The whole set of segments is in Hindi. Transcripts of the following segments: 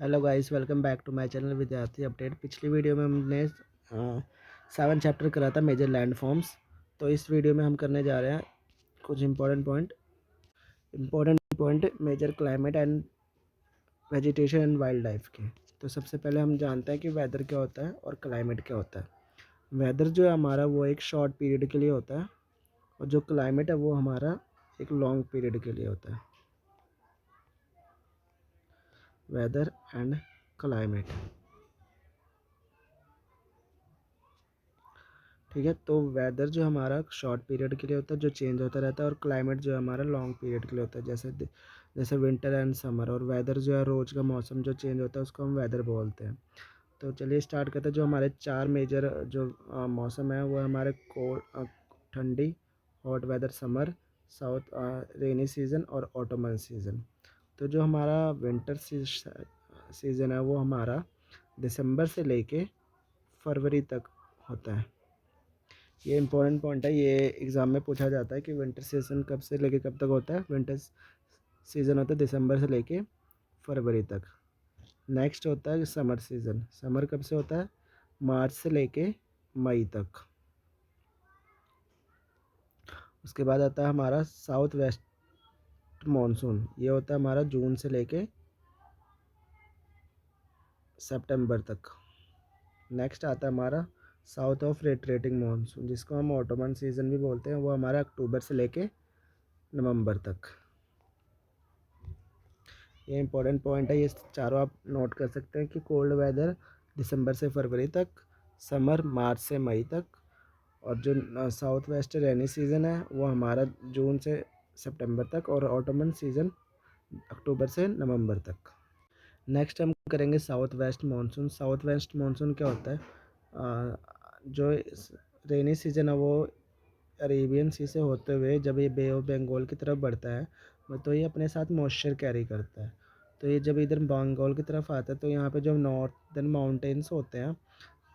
Hello guys, welcome back to my channel Vidyarthi update. पिछली वीडियो में हमने 7 चैप्टर करा था मेजर लैंड फॉर्म्स। तो इस वीडियो में हम करने जा रहे हैं कुछ important major climate and vegetation and wildlife के। तो सबसे पहले हम जानते हैं कि वेदर क्या होता है और क्लाइमेट क्या होता है। वेदर जो है हमारा वो एक शॉर्ट पीरियड के लिए होता है, और जो क्लाइमेट है वो हमारा एक लॉन्ग पीरियड के लिए होता है। वेदर एंड क्लाइमेट, ठीक है। तो वेदर जो हमारा शॉर्ट पीरियड के लिए होता है, जो चेंज होता रहता है, और क्लाइमेट जो है हमारा लॉन्ग पीरियड के लिए होता है, जैसे विंटर एंड समर। और वेदर जो है रोज़ का मौसम जो चेंज होता है उसको हम वेदर बोलते हैं। तो चलिए स्टार्ट करते हैं। जो हमारे 4 मेजर जो मौसम है वो हमारे कोल्ड, ठंडी, hot weather summer, south rainy season और ऑटोमन सीज़न। तो जो हमारा विंटर सीज़न है वो हमारा दिसंबर से लेके फरवरी तक होता है। ये इंपॉर्टेंट पॉइंट है, ये एग्ज़ाम में पूछा जाता है कि विंटर सीज़न कब से लेके कब तक होता है। विंटर सीज़न होता है दिसंबर से लेके फरवरी तक। नेक्स्ट होता है समर सीज़न। समर कब से होता है? मार्च से लेके मई तक। उसके बाद आता है हमारा साउथ वेस्ट मानसून। ये होता है हमारा जून से लेके सितंबर तक। नेक्स्ट आता है हमारा साउथ ऑफ रेटरेटिंग मानसून, जिसको हम ऑटोमन सीज़न भी बोलते हैं। वो हमारा अक्टूबर से लेके नवंबर तक। ये इंपॉर्टेंट पॉइंट है, ये चारों आप नोट कर सकते हैं कि कोल्ड वेदर दिसंबर से फरवरी तक, समर मार्च से मई तक, और जो साउथ वेस्ट रेनी सीज़न है वो हमारा जून से सितंबर तक, और ऑटोमन सीज़न अक्टूबर से नवंबर तक। नेक्स्ट हम करेंगे south west monsoon. South west monsoon क्या होता है? जो रेनी सीज़न है वो अरेबियन सी से होते हुए जब ये बे ऑफ बंगाल की तरफ बढ़ता है तो ये अपने साथ मॉइस्चर कैरी करता है। तो ये जब इधर बंगाल की तरफ आता है तो यहाँ पे जो नॉर्थर्न माउंटेन्स होते हैं,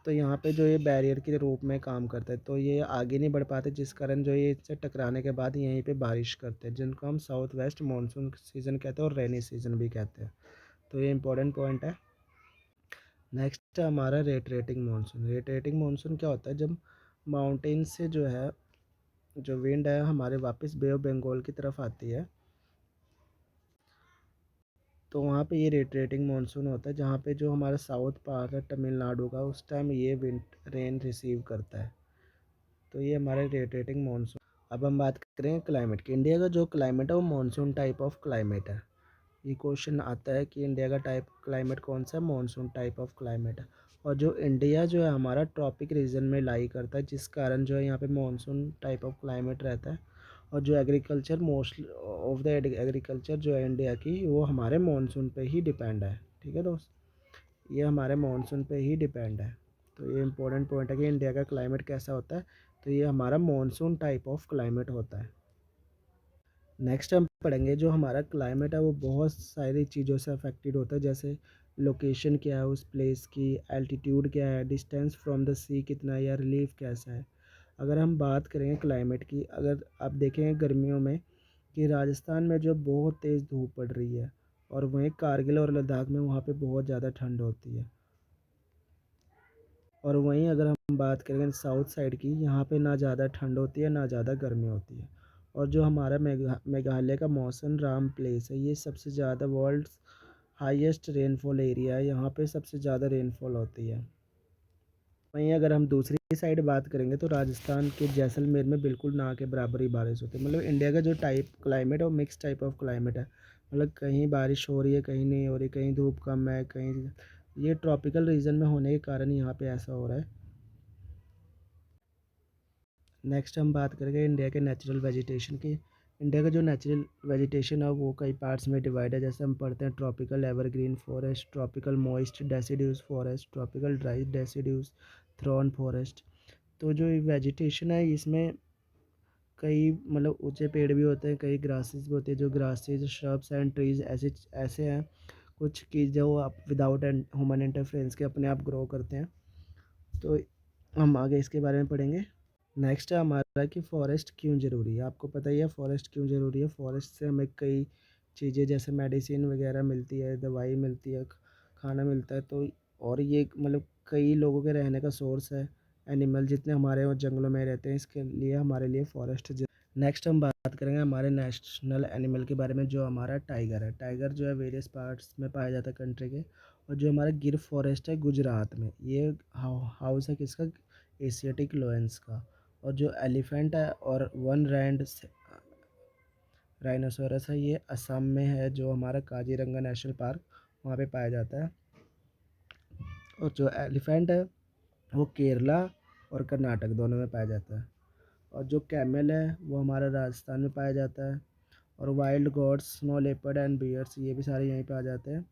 तो यहाँ पे जो ये बैरियर के रूप में काम करता है, तो ये आगे नहीं बढ़ पाते, जिस कारण जो ये इससे टकराने के बाद यहीं पे बारिश करते हैं, जिनको हम साउथ वेस्ट मानसून सीज़न कहते हैं और रेनी सीज़न भी कहते हैं। तो ये इंपॉर्टेंट पॉइंट है। नेक्स्ट है हमारा रेटरेटिंग मानसून। रेटरेटिंग मानसून क्या होता है? जब माउंटेन से जो है जो विंड है हमारे वापस बे ऑफ बंगाल की तरफ आती है, तो वहाँ पे ये रेटरेटिंग मानसून होता है, जहाँ पे जो हमारा साउथ पार्ट है तमिलनाडु का, उस टाइम ये विंड रेन रिसीव करता है। तो ये हमारा रेटरेटिंग मानसून। अब हम बात करें क्लाइमेट की। इंडिया का जो क्लाइमेट है वो मानसून टाइप ऑफ क्लाइमेट है। ये क्वेश्चन आता है कि इंडिया का टाइप क्लाइमेट कौन सा है? मानसून टाइप ऑफ क्लाइमेट है। और जो इंडिया जो है हमारा ट्रॉपिक रीजन में लाई करता है, जिस कारण जो है यहाँ पे मानसून टाइप ऑफ क्लाइमेट रहता है। और जो agriculture most of the agriculture जो है इंडिया की, वो हमारे मानसून पे ही डिपेंड है। ठीक है दोस्त, ये हमारे मानसून पे ही डिपेंड है। तो ये इंपॉर्टेंट पॉइंट है कि इंडिया का क्लाइमेट कैसा होता है। तो ये हमारा मानसून टाइप ऑफ क्लाइमेट होता है। नेक्स्ट हम पढ़ेंगे जो हमारा क्लाइमेट है वो बहुत सारी चीज़ों से अफेक्टेड होता है, जैसे लोकेशन क्या है उस प्लेस की, एल्टीट्यूड क्या है, डिस्टेंस फ्रॉम द सी कितना है, या रिलीफ कैसा है। अगर हम बात करें क्लाइमेट की, अगर आप देखेंगे गर्मियों में कि राजस्थान में जो बहुत तेज़ धूप पड़ रही है, और वहीं कारगिल और लद्दाख में वहाँ पे बहुत ज़्यादा ठंड होती है। और वहीं अगर हम बात करें साउथ साइड की, यहाँ पे ना ज़्यादा ठंड होती है ना ज़्यादा गर्मी होती है। और जो हमारा मेघालय का मौसम राम प्लेस है, ये सबसे ज़्यादा वर्ल्ड्स हाईएस्ट रेनफॉल एरिया है, यहाँ पे सबसे ज़्यादा रेनफॉल होती है। वहीं अगर हम दूसरी साइड बात करेंगे तो राजस्थान के जैसलमेर में बिल्कुल ना के बराबर ही बारिश होती है। मतलब इंडिया का जो टाइप क्लाइमेट है वो मिक्स टाइप ऑफ क्लाइमेट है। मतलब कहीं बारिश हो रही है, कहीं नहीं हो रही, कहीं धूप कम है, कहीं। ये ट्रॉपिकल रीजन में होने के कारण यहाँ पे ऐसा हो रहा है। नेक्स्ट हम बात करेंगे इंडिया के नेचुरल वेजिटेशन की। इंडिया का जो नेचुरल वेजिटेशन है वो कई पार्ट्स में डिवाइड है। जैसे हम पढ़ते हैं tropical evergreen forest, tropical moist deciduous forest, tropical dry deciduous, thorn forest. तो जो वेजिटेशन है इसमें कई मतलब ऊंचे पेड़ भी होते हैं, कई ग्रासेस भी होते हैं। जो ग्रासेस, श्रब्स एंड ट्रीज ऐसे ऐसे हैं कुछ कि जो आप विदाउट ह्यूमन इंटरफेरेंस के अपने आप ग्रो करते हैं। तो हम आगे इसके बारे में पढ़ेंगे। नेक्स्ट है हमारा कि फ़ॉरेस्ट क्यों ज़रूरी है। आपको पता ही है फ़ॉरेस्ट क्यों ज़रूरी है। फ़ॉरेस्ट से हमें कई चीज़ें जैसे मेडिसिन वगैरह मिलती है, दवाई मिलती है, खाना मिलता है। तो और ये मतलब कई लोगों के रहने का सोर्स है। एनिमल जितने हमारे वहाँ जंगलों में रहते हैं, इसके लिए हमारे लिए फॉरेस्ट। नेक्स्ट हम बात करेंगे हमारे नेशनल एनिमल के बारे में, जो हमारा टाइगर है। टाइगर जो है वेरियस पार्ट्स में पाया जाता है कंट्री के। और जो हमारा गिर फॉरेस्ट है गुजरात में, ये हाउस है किसका, एशियाटिक लोयंस का। और जो एलिफेंट है और वन रैंड राइनोसोरस है, ये असम में है, जो हमारा काजीरंगा नेशनल पार्क वहाँ पे पाया जाता है। और जो एलिफेंट है वो केरला और कर्नाटक दोनों में पाया जाता है। और जो कैमल है वो हमारा राजस्थान में पाया जाता है। और wild goats, snow leopard and bears, ये भी सारे यहीं पे आ जाते हैं।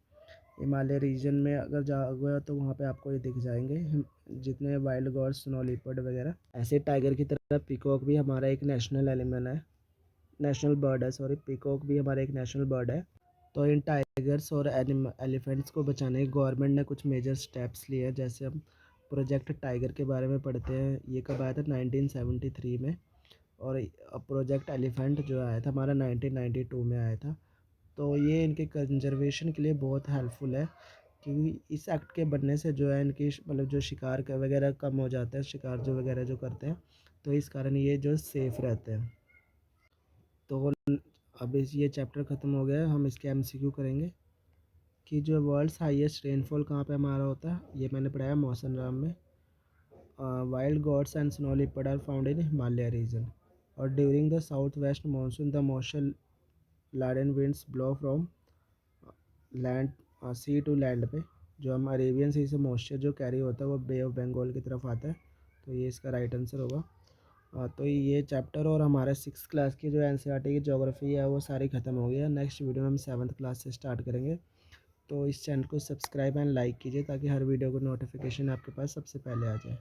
हिमालय रीजन में अगर जाओगे तो वहाँ पे आपको ये दिख जाएंगे जितने वाइल्ड गॉड्स, स्नो लेपर्ड वगैरह। ऐसे टाइगर की तरह पीकॉक भी हमारा एक नेशनल एनिमल है, नेशनल बर्ड है, सॉरी, पीकॉक भी हमारा एक नेशनल बर्ड है। तो इन टाइगर्स और एलिफेंट्स को बचाने के गवर्नमेंट ने कुछ मेजर स्टेप्स लिए हैं। जैसे हम प्रोजेक्ट टाइगर के बारे में पढ़ते हैं, ये कब आया था, 1973 में। और प्रोजेक्ट एलिफेंट जो आया था हमारा 1992 में आया था। तो ये इनके कंजर्वेशन के लिए बहुत हेल्पफुल है, क्योंकि इस एक्ट के बनने से जो है इनकी मतलब जो शिकार का वगैरह कम हो जाता है, शिकार जो वगैरह जो करते हैं, तो इस कारण ये जो सेफ़ रहते हैं। तो अब इस ये चैप्टर ख़त्म हो गया है, हम इसके एमसीक्यू करेंगे कि जो वर्ल्ड्स हाईएस्ट रेनफॉल कहाँ पे हमारा होता है, ये मैंने पढ़ाया मौसम में। Wild goats and snow leopard are found in Himalaya region. और during the south west monsoon the moisture laden winds blow from land, sea to land पे। जो हम अरेबियन सी से मॉइस्चर जो कैरी होता है वो बे ऑफ बंगाल की तरफ आता है। तो ये इसका राइट आंसर होगा। तो ये चैप्टर और हमारे 6th क्लास की जो एनसीईआरटी की ज्योग्राफी है वो सारी ख़त्म हो गई है। नेक्स्ट वीडियो में हम 7th क्लास से स्टार्ट करेंगे। तो इस चैनल को सब्सक्राइब एंड लाइक कीजिए ताकि हर वीडियो को नोटिफिकेशन आपके पास सबसे पहले आ जाए।